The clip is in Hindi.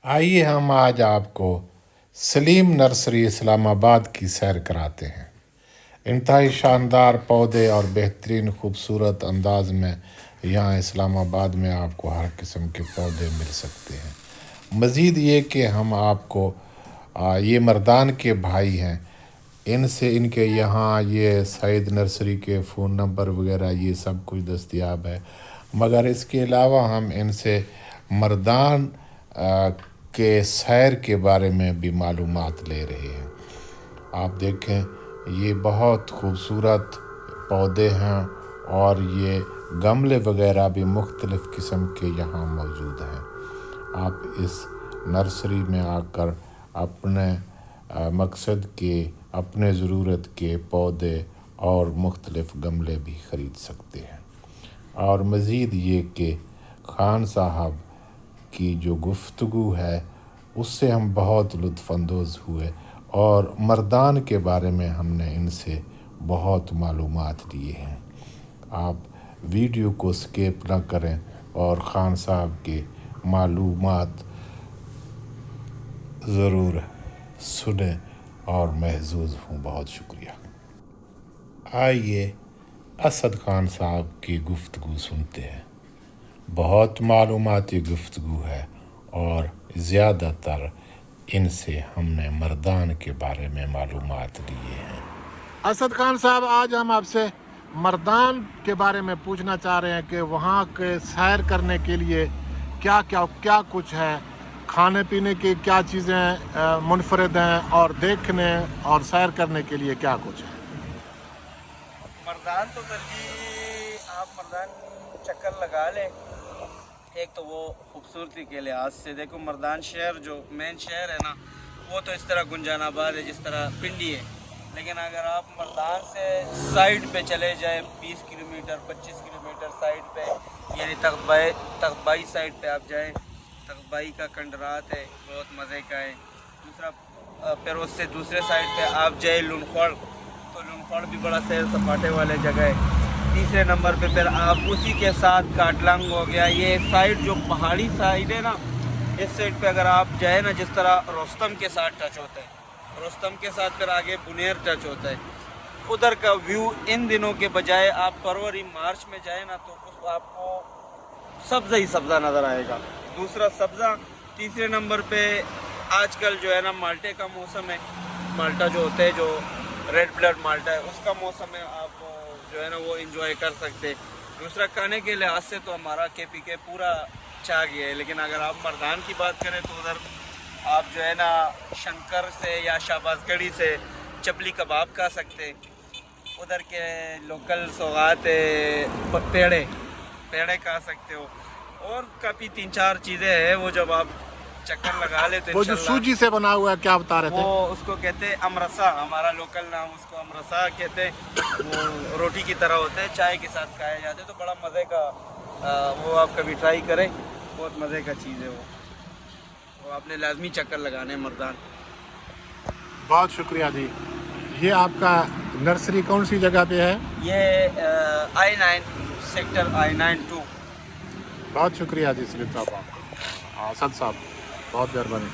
आइए हम आज आपको सलीम नर्सरी इस्लामाबाद की सैर कराते हैं। इंतहाई शानदार पौधे और बेहतरीन खूबसूरत अंदाज में यहाँ इस्लामाबाद में आपको हर किस्म के पौधे मिल सकते हैं। मज़ीद ये कि हम आपको ये मर्दान के भाई हैं, इनसे इनके यहाँ ये सईद नर्सरी के फ़ोन नंबर वगैरह ये सब कुछ दस्तयाब है। मगर इसके अलावा हम इनसे मर्दान के सैर के बारे में भी मालूमात ले रहे हैं। आप देखें, ये बहुत खूबसूरत पौधे हैं और ये गमले वगैरह भी मुख्तलिफ़ किस्म के यहाँ मौजूद हैं। आप इस नर्सरी में आकर अपने मकसद के, अपने ज़रूरत के पौधे और मुख्तलिफ़ गमले भी ख़रीद सकते हैं। और मज़ीद ये कि खान साहब की जो गुफ्तगू है उससे हम बहुत लुत्फ़अंदोज़ हुए और मर्दान के बारे में हमने इनसे बहुत मालूमात लिए हैं। आप वीडियो को स्किप ना करें और ख़ान साहब के मालूमात ज़रूर सुने और महजूज़ हूँ। बहुत शुक्रिया। आइए असद खान साहब की गुफ्तगू सुनते हैं। बहुत मालूमाती गुफ्तगू है और ज़्यादातर इनसे हमने मर्दान के बारे में मालूमात लिए हैं। असद खान साहब, आज हम आपसे मर्दान के बारे में पूछना चाह रहे हैं कि वहाँ के सैर करने के लिए क्या कुछ है, खाने पीने की क्या चीज़ें मुनफरद हैं और देखने और सैर करने के लिए क्या कुछ है। मर्दान तो सर जी आप मर्दान चक्कर लगा लें। एक तो वो खूबसूरती के लिहाज से देखो, मर्दान शहर जो मेन शहर है ना, वो तो इस तरह गुंजानाबाद है जिस तरह पिंडी है। लेकिन अगर आप मर्दान से साइड पे चले जाए 20 किलोमीटर 25 किलोमीटर साइड पे, यानी तकबाई साइड पे आप जाएं, तकबाई का कंडरात है, बहुत मज़े का है। दूसरा फिर उससे दूसरे साइड पे आप जाए लुनखड़, तो लुनखड़ भी बड़ा सैर सपाटे वाले जगह है। तीसरे नंबर पे फिर आप उसी के साथ काटलंग हो गया। ये साइड जो पहाड़ी साइड है ना, इस साइड पे अगर आप जाए ना, जिस तरह रोस्तम के साथ टच होता है, रोस्तम के साथ फिर आगे बुनेर टच होता है, उधर का व्यू इन दिनों के बजाय आप फरवरी मार्च में जाए ना तो उस आपको सब्ज़ा ही सब्ज़ा नज़र आएगा। दूसरा सब्ज़ा। तीसरे नंबर पे आजकल जो है ना माल्टे का मौसम है, माल्टा जो होता है, जो रेड ब्लड माल्टा है, उसका मौसम है, आप जो है ना वो एंजॉय कर सकते। दूसरा खाने के लिहाज से तो हमारा KPK पूरा छा गया है। लेकिन अगर आप मर्दान की बात करें तो उधर आप जो है ना शंकर से या शाहबाजगढ़ी से चपली कबाब खा सकते। उधर के लोकल सौगात पेड़े खा सकते हो। और काफ़ी 3-4 चीज़ें हैं वो जब आप चक्कर लगा ले तो वो जो सूजी से बना हुआ है, क्या बता रहे थे? वो उसको कहते हैं अमरसा, हमारा लोकल नाम उसको अमरसा कहते हैं। वो रोटी की तरह होते हैं, चाय के साथ खाए जाते हैं, तो बड़ा मज़े का वो आप कभी ट्राई करें, बहुत मज़े का चीज़ है वो आपने लाजमी चक्कर लगाने हैं मर्दान। बहुत शुक्रिया जी। ये आपका नर्सरी कौन सी जगह पे है? ये I9 सेक्टर I9 2। बहुत शुक्रिया जी सलीम साहब, असद साहब, बहुत मेहरबानी।